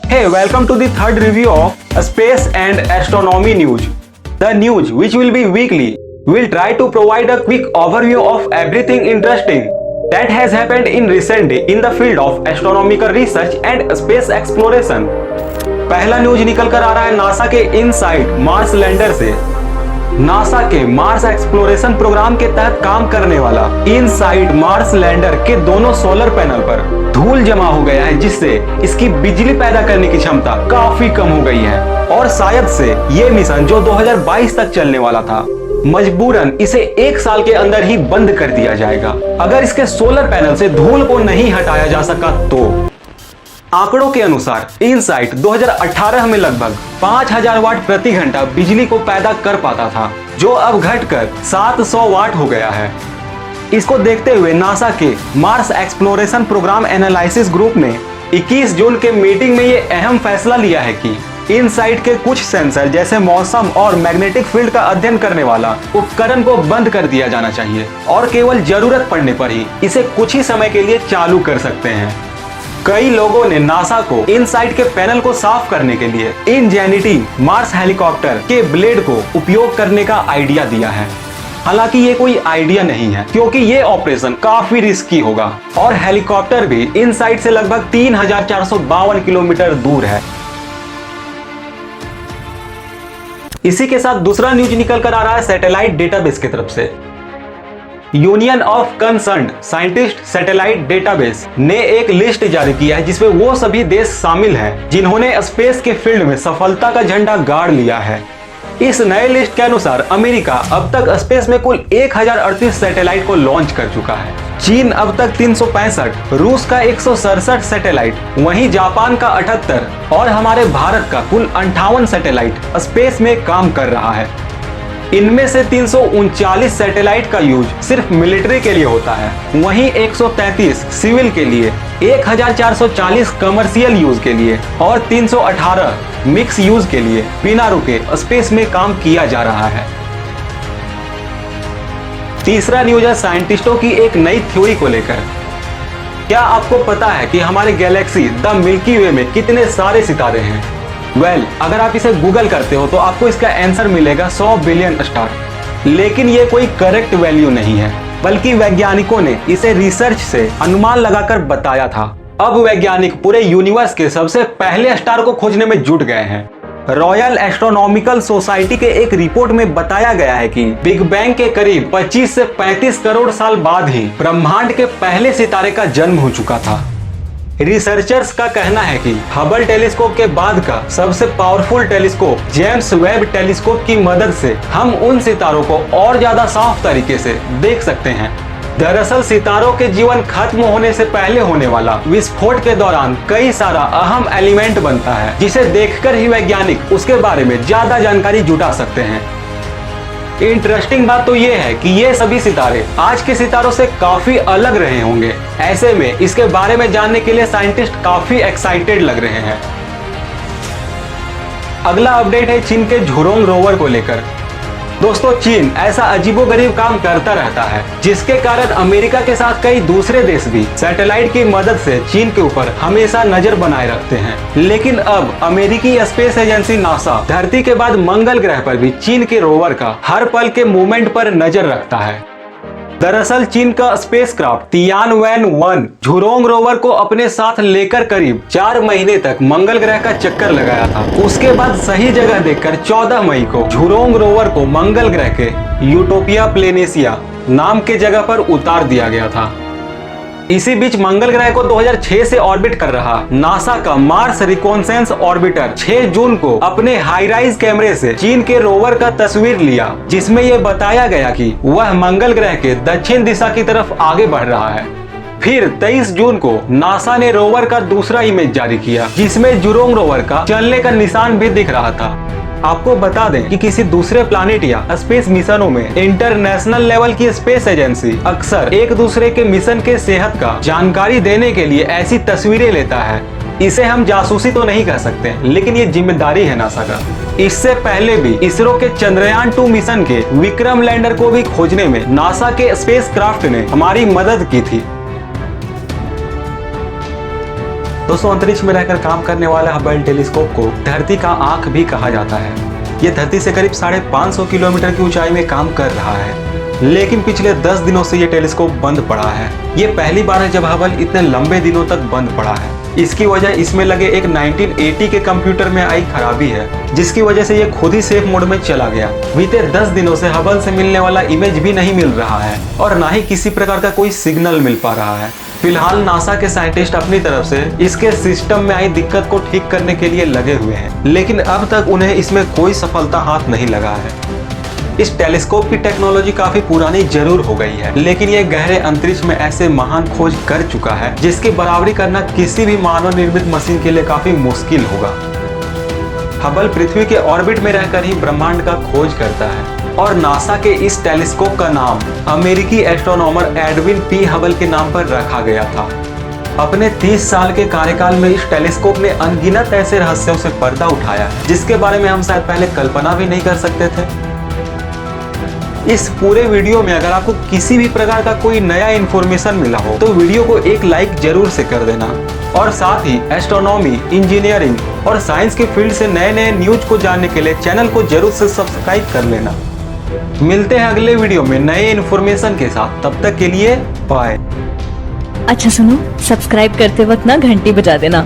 Hey, welcome to the third review of Space and Astronomy News. The news, which will be weekly, will try to provide a quick overview of everything interesting that has happened in recent day in the field of astronomical research and space exploration. पहला news निकल कर आ रहा है NASA के insight Mars lander से। NASA के Mars exploration programme के तहत काम करने वाला इनसाइट मार्स लैंडर के दोनों सोलर पैनल पर धूल जमा हो गया है, जिससे इसकी बिजली पैदा करने की क्षमता काफी कम हो गई है और शायद से ये मिशन जो 2022 तक चलने वाला था, मजबूरन इसे 1 साल के अंदर ही बंद कर दिया जाएगा अगर इसके सोलर पैनल से धूल को नहीं हटाया जा सका तो। आंकड़ों के अनुसार इनसाइट 2018 में लगभग 5000 वाट प्रति घंटा बिजली को पैदा कर पाता था, जो अब घटकर 700 वाट हो गया है। इसको देखते हुए नासा के Mars exploration program analysis group ने 21 जून के मीटिंग में ये अहम फैसला लिया है कि इनसाइट के कुछ सेंसर जैसे मौसम और मैग्नेटिक फील्ड का अध्ययन करने वाला उपकरण को बंद कर दिया जाना चाहिए और केवल जरूरत पड़ने पर ही इसे कुछ ही समय के लिए चालू कर सकते हैं। कई लोगों ने नासा को इनसाइट के पैनल को साफ करने के लिए इनजेनिटी मार्स हेलीकॉप्टर के ब्लेड को उपयोग करने का आइडिया दिया है। हालांकि ये कोई आइडिया नहीं है, क्योंकि ये ऑपरेशन काफी रिस्की होगा और हेलीकॉप्टर भी इनसाइट से लगभग 3452 किलोमीटर दूर है। इसी के साथ दूसरा न्यूज निकल कर आ रहा है सैटेलाइट डेटाबेस की तरफ से। Union of concerned scientist satellite database ने एक लिस्ट जारी किया है जिसमें वो सभी देश शामिल हैं जिन्होंने स्पेस के फील्ड में सफलता का झंडा गाड़ लिया है। इस नए लिस्ट के अनुसार अमेरिका अब तक स्पेस में कुल 1038 सैटेलाइट को लॉन्च कर चुका है। चीन अब तक 365, रूस का 167 सैटेलाइट, वहीं जापान का 78 और हमारे भारत का कुल 58 सैटेलाइट स्पेस में काम कर रहा है। इनमें से 339 सैटेलाइट का यूज सिर्फ मिलिट्री के लिए होता है, वहीं 133 सिविल के लिए, 1440 कमर्शियल यूज के लिए और 318 मिक्स यूज के लिए बिना रुके स्पेस में काम किया जा रहा है। तीसरा न्यूज है साइंटिस्टों की एक नई थ्योरी को लेकर। क्या आपको पता है कि हमारे गैलेक्सी द मिल्की वे में कितने सारे सितारे हैं? अगर आप इसे गूगल करते हो तो आपको इसका आंसर मिलेगा 100 बिलियन स्टार। लेकिन ये कोई करेक्ट वैल्यू नहीं है, बल्कि वैज्ञानिकों ने इसे रिसर्च से अनुमान लगाकर बताया था। अब वैज्ञानिक पूरे यूनिवर्स के सबसे पहले स्टार को खोजने में जुट गए हैं। रॉयल एस्ट्रोनॉमिकल सोसाइटी के एक रिपोर्ट में बताया गया है कि बिग बैंग के करीब 25 से 35 करोड़ साल बाद ही ब्रह्मांड के पहले सितारे का जन्म हो चुका था। रिसर्चर्स का कहना है कि हबल टेलीस्कोप के बाद का सबसे powerful telescope James Webb telescope की मदद से हम उन सितारों को और ज्यादा साफ तरीके से देख सकते हैं। दरअसल सितारों के जीवन खत्म होने से पहले होने वाला विस्फोट के दौरान कई सारा अहम एलिमेंट बनता है, जिसे देखकर ही वैज्ञानिक उसके बारे में ज्यादा जानकारी जुटा सकते हैं। इंटरेस्टिंग बात तो ये है कि ये सभी सितारे आज के सितारों से काफी अलग रहे होंगे। ऐसे में इसके बारे में जानने के लिए साइंटिस्ट काफी एक्साइटेड लग रहे हैं। अगला अपडेट है चीन के झुरोंग रोवर को लेकर। दोस्तों, चीन ऐसा अजीबोगरीब काम करता रहता है जिसके कारण अमेरिका के साथ कई दूसरे देश भी सैटेलाइट की मदद से चीन के ऊपर हमेशा नजर बनाए रखते हैं। लेकिन अब अमेरिकी स्पेस एजेंसी नासा धरती के बाद मंगल ग्रह पर भी चीन के रोवर का हर पल के मूवमेंट पर नजर रखता है। दरअसल चीन का स्पेसक्राफ्ट तियानवेन-1 झुरोंग रोवर को अपने साथ लेकर करीब 4 महीने तक मंगल ग्रह का चक्कर लगाया था। उसके बाद सही जगह देखकर 14 मई को झुरोंग रोवर को मंगल ग्रह के यूटोपिया प्लेनेसिया नाम के जगह पर उतार दिया गया था। इसी बीच मंगल ग्रह को 2006 से ऑर्बिट कर रहा नासा का मार्स रिकॉन्सेंस ऑर्बिटर 6 जून को अपने हाई राइज कैमरे से चीन के रोवर का तस्वीर लिया, जिसमें यह बताया गया कि वह मंगल ग्रह के दक्षिण दिशा की तरफ आगे बढ़ रहा है। फिर 23 जून को नासा ने रोवर का दूसरा इमेज जारी किया, जिसमें झुरोंग रोवर का चलने का निशान भी दिख रहा था। आपको बता दें कि किसी दूसरे प्लैनेट या स्पेस मिशनों में इंटरनेशनल लेवल की स्पेस एजेंसी अक्सर एक दूसरे के मिशन के सेहत का जानकारी देने के लिए ऐसी तस्वीरें लेता है। इसे हम जासूसी तो नहीं कह सकते, लेकिन ये जिम्मेदारी है नासा का। इससे पहले भी इसरो के चंद्रयान 2 मिशन के विक्रम लैंडर को भी खोजने में नासा के स्पेस क्राफ्ट ने हमारी मदद की थी। दोस्तों, अंतरिक्ष में रहकर काम करने वाला हबल टेलीस्कोप को धरती का आंख भी कहा जाता है। ये धरती से करीब 550 किलोमीटर की ऊंचाई में काम कर रहा है, लेकिन पिछले 10 दिनों से ये टेलीस्कोप बंद पड़ा है। ये पहली बार है जब हबल इतने लंबे दिनों तक बंद पड़ा है। इसकी वजह इसमें लगे एक 1980 के कंप्यूटर में आई खराबी है, जिसकी वजह से ये खुद ही सेफ मोड में चला गया। बीते 10 दिनों से हबल से मिलने वाला इमेज भी नहीं मिल रहा है और ना ही किसी प्रकार का कोई सिग्नल मिल पा रहा है। फिलहाल नासा के साइंटिस्ट अपनी तरफ से इसके सिस्टम में आई दिक्कत को ठीक करने के लिए लगे हुए हैं, लेकिन अब तक उन्हें इसमें कोई सफलता हाथ नहीं लगा है। इस टेलीस्कोप की टेक्नोलॉजी काफी पुरानी जरूर हो गई है, लेकिन ये गहरे अंतरिक्ष में ऐसे महान खोज कर चुका है जिसकी बराबरी करना किसी भी मानव निर्मित मशीन के लिए काफी मुश्किल होगा। हबल पृथ्वी के ऑर्बिट में रहकर ही ब्रह्मांड का खोज करता है और नासा के इस टेलीस्कोप का नाम अमेरिकी एस्ट्रोनॉमर एडविन पी हबल के नाम पर रखा गया था। अपने 30 साल के कार्यकाल में इस टेलीस्कोप ने अनगिनत ऐसे रहस्यों से पर्दा उठाया है जिसके बारे में हम शायद पहले कल्पना भी नहीं कर सकते थे। इस पूरे वीडियो में अगर आपको किसी भी प्रकार का कोई नया इन्फॉर्मेशन मिला हो तो वीडियो को एक लाइक जरूर से कर देना और साथ ही एस्ट्रोनॉमी, इंजीनियरिंग और साइंस के फील्ड से नए नए न्यूज को जानने के लिए चैनल को जरूर से सब्सक्राइब कर लेना। मिलते हैं अगले वीडियो में नए इन्फॉर्मेशन के साथ, तब तक के लिए बाय। अच्छा सुनो, सब्सक्राइब करते वक्त ना घंटी बजा देना।